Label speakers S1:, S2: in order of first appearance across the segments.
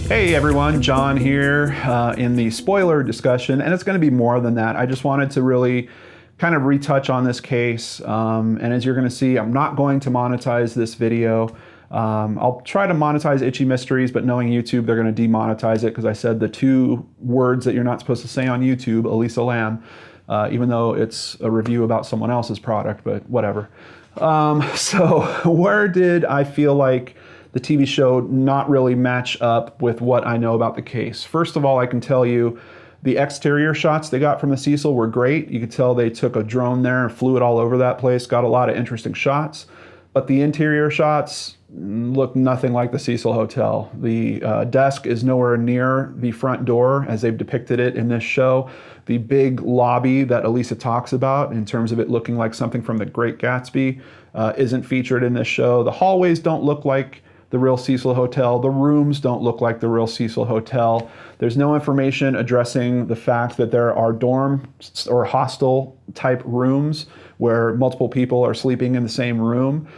S1: Hey everyone, John here in the spoiler discussion, and it's going to be more than that. I just wanted to really kind of retouch on this case, and as you're going to see, I'm not going to monetize this video. I'll try to monetize Itchy Mysteries, but knowing YouTube, they're going to demonetize it because I said the 2 words that you're not supposed to say on YouTube, Elisa Lam, even though it's a review about someone else's product, but whatever. So where did I feel like the TV show not really match up with what I know about the case? First of all, I can tell you the exterior shots they got from the Cecil were great. You could tell they took a drone there and flew it all over that place, got a lot of interesting shots. But the interior shots look nothing like the Cecil Hotel. The desk is nowhere near the front door as they've depicted it in this show. The big lobby that Elisa talks about in terms of it looking like something from The Great Gatsby isn't featured in this show. The hallways don't look like the real Cecil Hotel. The rooms don't look like the real Cecil Hotel. There's no information addressing the fact that there are dorm or hostel type rooms where multiple people are sleeping in the same room,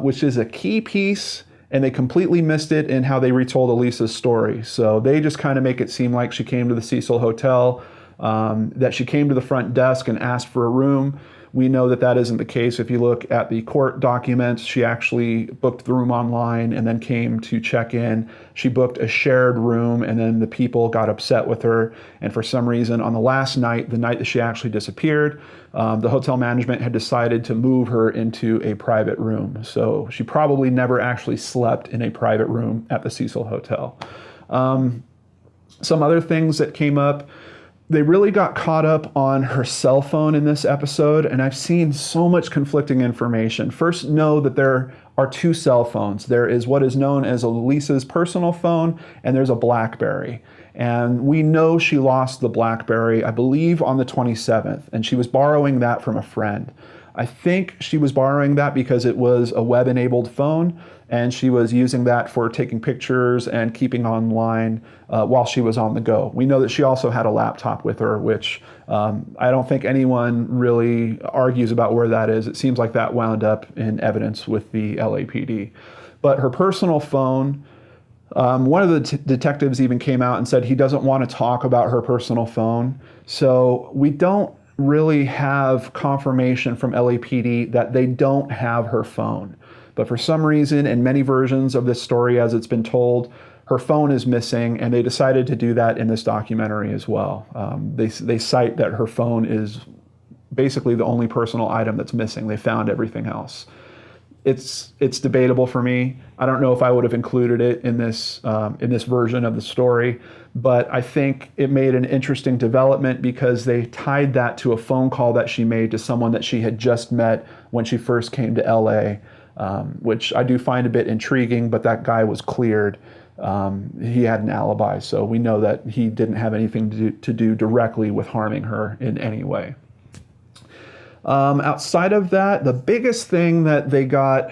S1: which is a key piece, and they completely missed it in how they retold Elisa's story. So they just kind of make it seem like she came to the Cecil Hotel, that she came to the front desk and asked for a room. We know that that isn't the case. If you look at the court documents, she actually booked the room online and then came to check in. She booked a shared room, and then the people got upset with her. And for some reason, on the last night, the night that she actually disappeared, the hotel management had decided to move her into a private room. So she probably never actually slept in a private room at the Cecil Hotel. Some other things that came up. They really got caught up on her cell phone in this episode, and I've seen so much conflicting information. First, know that there are 2 cell phones. There is what is known as Elisa's personal phone, and there's a BlackBerry. And we know she lost the BlackBerry, I believe, on the 27th, and she was borrowing that from a friend. I think she was borrowing that because it was a web-enabled phone, and she was using that for taking pictures and keeping online while she was on the go. We know that she also had a laptop with her, which I don't think anyone really argues about where that is. It seems like that wound up in evidence with the LAPD. But her personal phone, one of the detectives even came out and said he doesn't want to talk about her personal phone. So we don't really have confirmation from LAPD that they don't have her phone. But for some reason, in many versions of this story as it's been told, her phone is missing, and they decided to do that in this documentary as well. They cite that her phone is basically the only personal item that's missing. They found everything else. It's debatable for me. I don't know if I would have included it in this version of the story, but I think it made an interesting development because they tied that to a phone call that she made to someone that she had just met when she first came to LA, which I do find a bit intriguing, but that guy was cleared. He had an alibi, so we know that he didn't have anything to do directly with harming her in any way. Outside of that, the biggest thing that they got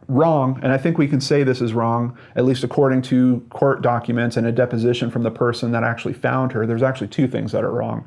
S1: wrong, and I think we can say this is wrong, at least according to court documents and a deposition from the person that actually found her, there's actually 2 things that are wrong.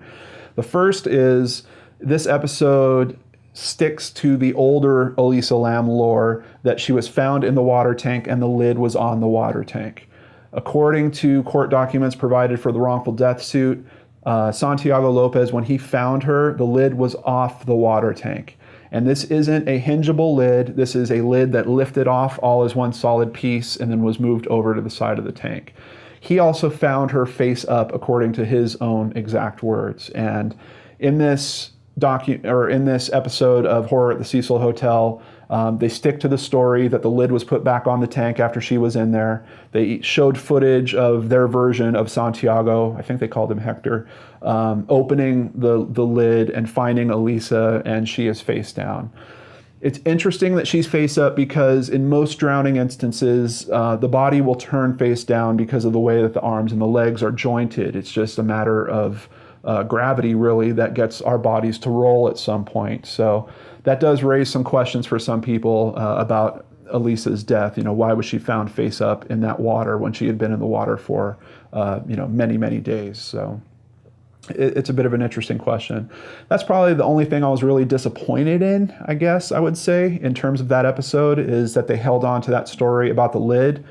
S1: The first is this episode sticks to the older Elisa Lam lore that she was found in the water tank and the lid was on the water tank. According to court documents provided for the wrongful death suit, Santiago Lopez, when he found her, the lid was off the water tank. And this isn't a hingeable lid. This is a lid that lifted off all as one solid piece and then was moved over to the side of the tank. He also found her face up, according to his own exact words. And in this episode of Horror at the Cecil Hotel, they stick to the story that the lid was put back on the tank after she was in there. They showed footage of their version of Santiago, I think they called him Hector, opening the lid and finding Elisa, and she is face down. It's interesting that she's face up because in most drowning instances, the body will turn face down because of the way that the arms and the legs are jointed. It's just a matter of gravity, really, that gets our bodies to roll at some point. So that does raise some questions for some people about Elisa's death. You know, why was she found face up in that water when she had been in the water for, many, many days? So it's a bit of an interesting question. That's probably the only thing I was really disappointed in, I guess I would say, in terms of that episode, is that they held on to that story about the lid.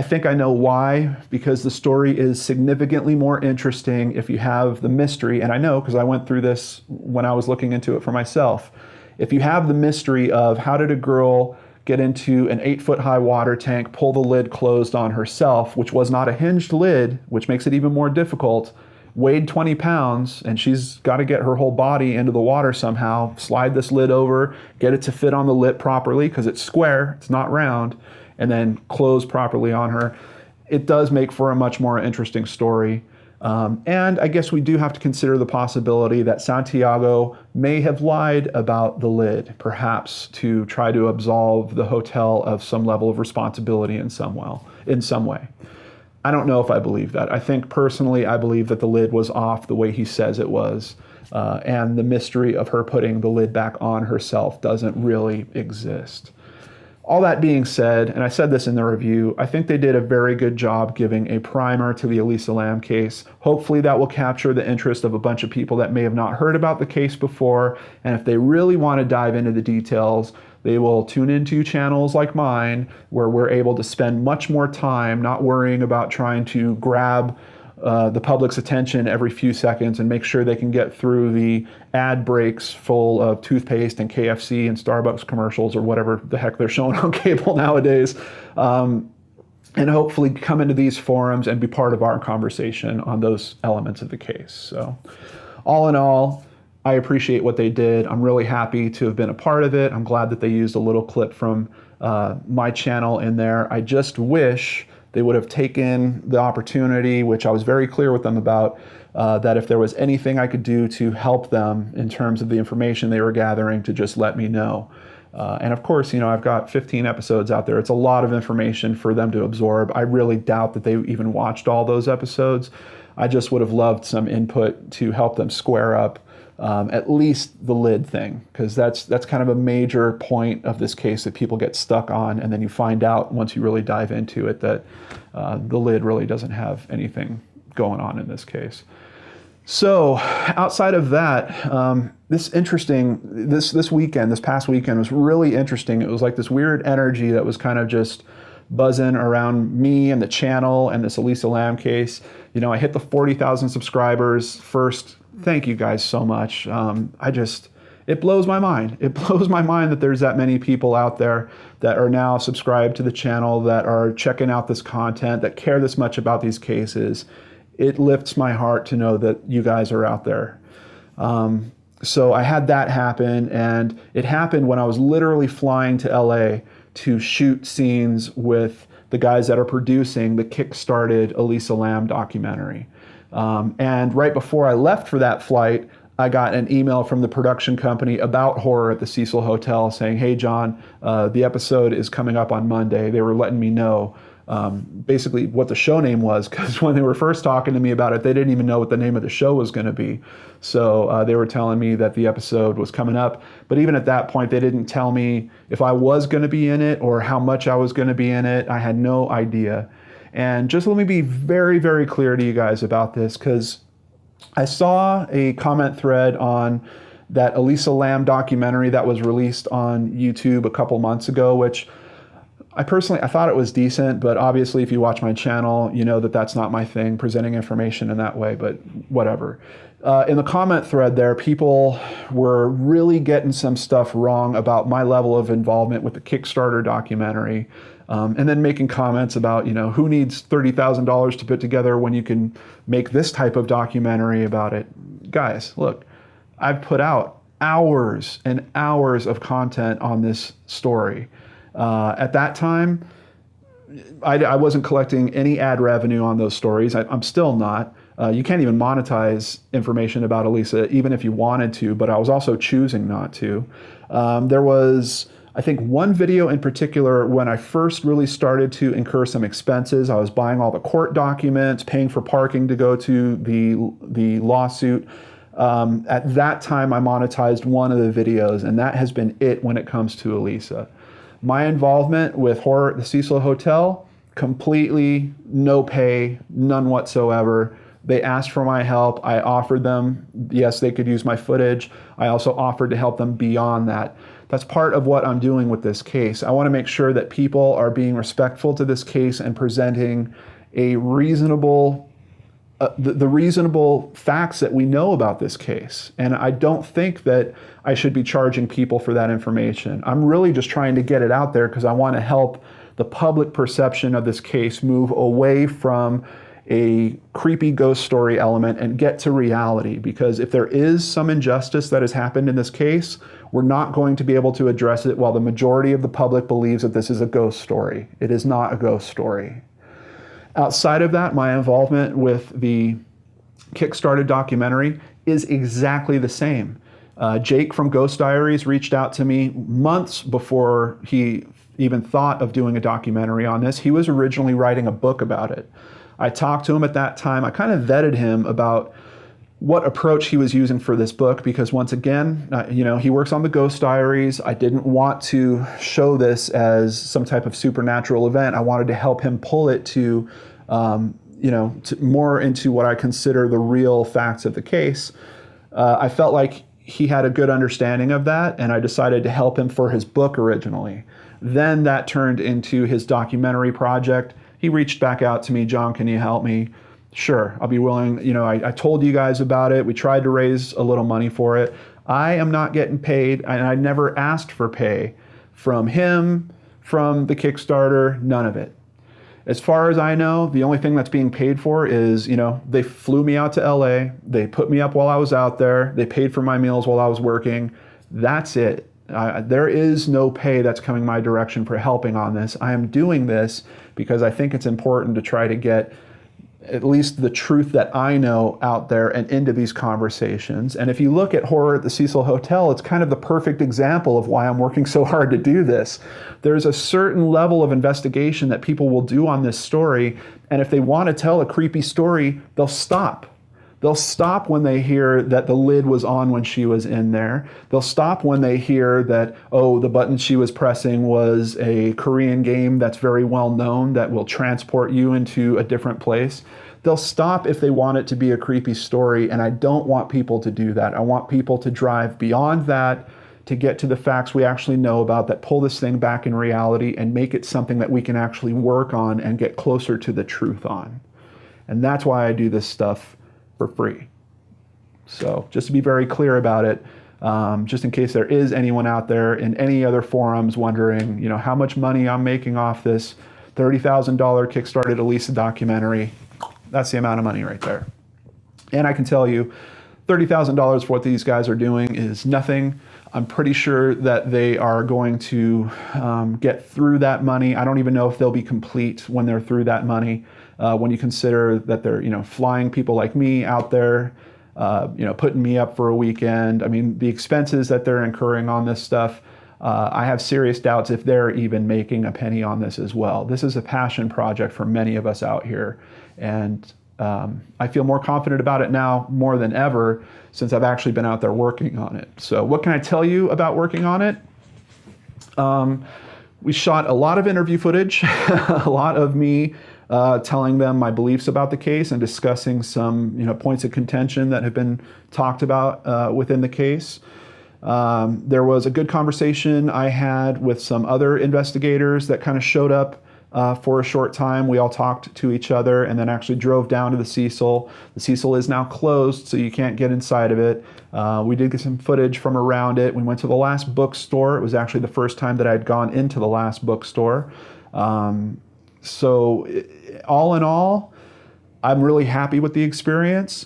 S1: I think I know why, because the story is significantly more interesting if you have the mystery, and I know because I went through this when I was looking into it for myself. If you have the mystery of how did a girl get into an 8-foot high water tank, pull the lid closed on herself, which was not a hinged lid, which makes it even more difficult, weighed 20 pounds, and she's got to get her whole body into the water somehow, slide this lid over, get it to fit on the lip properly because it's square, it's not round, and then close properly on her. It does make for a much more interesting story. And I guess we do have to consider the possibility that Santiago may have lied about the lid, perhaps to try to absolve the hotel of some level of responsibility in some way. I don't know if I believe that. I think personally, I believe that the lid was off the way he says it was. And the mystery of her putting the lid back on herself doesn't really exist. All that being said, and I said this in the review, I think they did a very good job giving a primer to the Elisa Lam case. Hopefully that will capture the interest of a bunch of people that may have not heard about the case before, and if they really want to dive into the details, they will tune into channels like mine where we're able to spend much more time not worrying about trying to grab the public's attention every few seconds and make sure they can get through the ad breaks full of toothpaste and KFC and Starbucks commercials or whatever the heck they're showing on cable nowadays. And hopefully come into these forums and be part of our conversation on those elements of the case. So all in all, I appreciate what they did. I'm really happy to have been a part of it. I'm glad that they used a little clip from my channel in there. I just wish they would have taken the opportunity, which I was very clear with them about, that if there was anything I could do to help them in terms of the information they were gathering, to just let me know. And of course, I've got 15 episodes out there. It's a lot of information for them to absorb. I really doubt that they even watched all those episodes. I just would have loved some input to help them square up at least the lid thing, because that's kind of a major point of this case that people get stuck on, and then you find out once you really dive into it that the lid really doesn't have anything going on in this case. So outside of that, this past weekend was really interesting. It was like this weird energy that was kind of just buzzing around me and the channel and this Elisa Lam case. I hit the 40,000 subscribers first. Thank you guys so much. It blows my mind. It blows my mind that there's that many people out there that are now subscribed to the channel, that are checking out this content, that care this much about these cases. It lifts my heart to know that you guys are out there. So I had that happen, and it happened when I was literally flying to LA to shoot scenes with the guys that are producing the kickstarted Elisa Lam documentary. And right before I left for that flight, I got an email from the production company about horror at the Cecil Hotel saying, "Hey, John, the episode is coming up on Monday." They were letting me know basically what the show name was, because when they were first talking to me about it, they didn't even know what the name of the show was going to be. So they were telling me that the episode was coming up. But even at that point, they didn't tell me if I was going to be in it or how much I was going to be in it. I had no idea. And just let me be very, very clear to you guys about this, because I saw a comment thread on that Elisa Lam documentary that was released on YouTube a couple months ago, which I thought it was decent, but obviously if you watch my channel, you know that that's not my thing, presenting information in that way, but whatever. In the comment thread there, people were really getting some stuff wrong about my level of involvement with the Kickstarter documentary, and then making comments about, who needs $30,000 to put together when you can make this type of documentary about it. Guys, look, I've put out hours and hours of content on this story. At that time, I wasn't collecting any ad revenue on those stories. I'm still not. You can't even monetize information about Elisa, even if you wanted to, but I was also choosing not to. There was, I think, one video in particular when I first really started to incur some expenses. I was buying all the court documents, paying for parking to go to the lawsuit. At that time, I monetized one of the videos, and that has been it when it comes to Elisa. My involvement with horror at the Cecil Hotel, completely no pay, none whatsoever. They asked for my help. I offered them, yes, they could use my footage. I also offered to help them beyond that. That's part of what I'm doing with this case. I want to make sure that people are being respectful to this case and presenting a reasonable, the reasonable facts that we know about this case. And I don't think that I should be charging people for that information. I'm really just trying to get it out there because I want to help the public perception of this case move away from a creepy ghost story element and get to reality. Because if there is some injustice that has happened in this case, we're not going to be able to address it while the majority of the public believes that this is a ghost story. It is not a ghost story. Outside of that, my involvement with the Kickstarter documentary is exactly the same. Jake from Ghost Diaries reached out to me months before he even thought of doing a documentary on this. He was originally writing a book about it. I talked to him at that time. I kind of vetted him about what approach he was using for this book because once again, he works on the Ghost Diaries. I didn't want to show this as some type of supernatural event. I wanted to help him pull it to more into what I consider the real facts of the case. I felt like he had a good understanding of that, and I decided to help him for his book originally. Then that turned into his documentary project. He reached back out to me, John, can you help me? Sure, I'll be willing. I told you guys about it. We tried to raise a little money for it. I am not getting paid, and I never asked for pay from him, from the Kickstarter, none of it. As far as I know, the only thing that's being paid for is, they flew me out to LA, they put me up while I was out there, they paid for my meals while I was working. That's it. There is no pay that's coming my direction for helping on this. I am doing this because I think it's important to try to get at least the truth that I know out there and into these conversations. And if you look at Horror at the Cecil Hotel, it's kind of the perfect example of why I'm working so hard to do this. There's a certain level of investigation that people will do on this story, and if they want to tell a creepy story, they'll stop. They'll stop when they hear that the lid was on when she was in there. They'll stop when they hear that, the button she was pressing was a Korean game that's very well known that will transport you into a different place. They'll stop if they want it to be a creepy story, and I don't want people to do that. I want people to drive beyond that to get to the facts we actually know about that pull this thing back in reality and make it something that we can actually work on and get closer to the truth on. And that's why I do this stuff for free. So just to be very clear about it, just in case there is anyone out there in any other forums wondering, how much money I'm making off this $30,000 Kickstarted Elisa documentary, that's the amount of money right there. And I can tell you, $30,000 for what these guys are doing is nothing. I'm pretty sure that they are going to get through that money. I don't even know if they'll be complete when they're through that money. When you consider that they're, flying people like me out there, putting me up for a weekend. I mean, the expenses that they're incurring on this stuff, I have serious doubts if they're even making a penny on this as well. This is a passion project for many of us out here. And I feel more confident about it now more than ever since I've actually been out there working on it. So what can I tell you about working on it? We shot a lot of interview footage, a lot of me telling them my beliefs about the case and discussing some points of contention that have been talked about within the case. There was a good conversation I had with some other investigators that kind of showed up for a short time. We all talked to each other and then actually drove down to the Cecil. The Cecil is now closed, so you can't get inside of it. We did get some footage from around it. We went to the last bookstore. It was actually the first time that I'd gone into the last bookstore. So all in all, I'm really happy with the experience.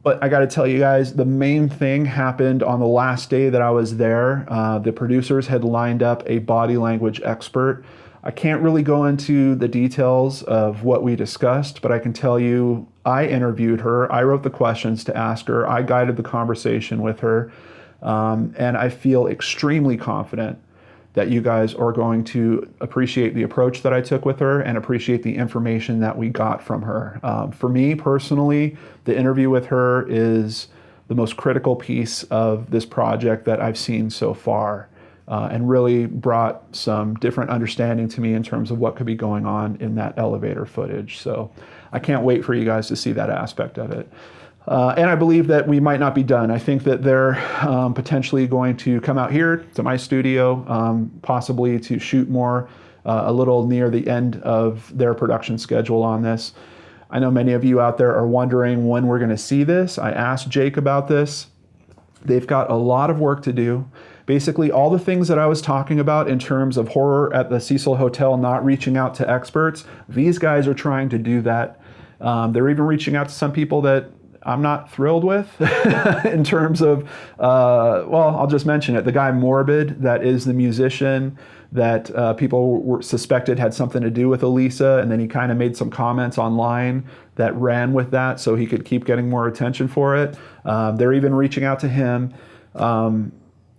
S1: But I got to tell you guys, the main thing happened on the last day that I was there. The producers had lined up a body language expert. I can't really go into the details of what we discussed, but I can tell you I interviewed her. I wrote the questions to ask her. I guided the conversation with her. And I feel extremely confident that you guys are going to appreciate the approach that I took with her and appreciate the information that we got from her. For me personally, the interview with her is the most critical piece of this project that I've seen so far, and really brought some different understanding to me in terms of what could be going on in that elevator footage. So I can't wait for you guys to see that aspect of it. And I believe that we might not be done. I think that they're potentially going to come out here to my studio, possibly to shoot more a little near the end of their production schedule on this. I know many of you out there are wondering when we're going to see this. I asked Jake about this. They've got a lot of work to do. Basically, all the things that I was talking about in terms of horror at the Cecil Hotel not reaching out to experts, these guys are trying to do that. They're even reaching out to some people that I'm not thrilled with in terms of, well, I'll just mention it. The guy Morbid, that is the musician that people were suspected had something to do with Elisa, and then he kind of made some comments online that ran with that so he could keep getting more attention for it. They're even reaching out to him.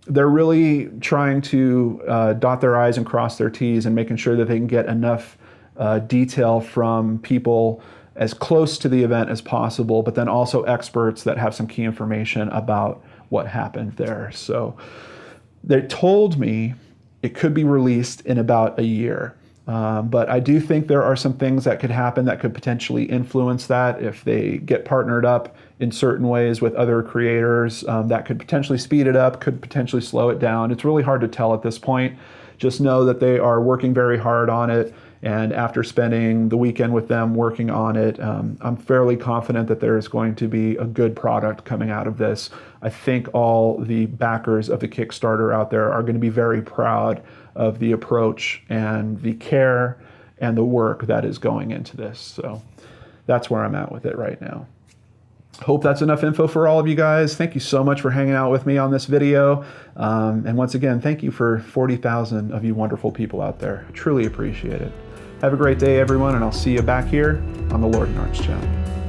S1: They're really trying to dot their I's and cross their T's and making sure that they can get enough detail from people as close to the event as possible, but then also experts that have some key information about what happened there. So they told me it could be released in about a year. But I do think there are some things that could happen that could potentially influence that if they get partnered up in certain ways with other creators. That could potentially speed it up, could potentially slow it down. It's really hard to tell at this point. Just know that they are working very hard on it. And after spending the weekend with them working on it, I'm fairly confident that there is going to be a good product coming out of this. I think all the backers of the Kickstarter out there are going to be very proud of the approach and the care and the work that is going into this. So that's where I'm at with it right now. Hope that's enough info for all of you guys. Thank you so much for hanging out with me on this video. And once again, thank you for 40,000 of you wonderful people out there. I truly appreciate it. Have a great day, everyone, and I'll see you back here on the Lord and Arts channel.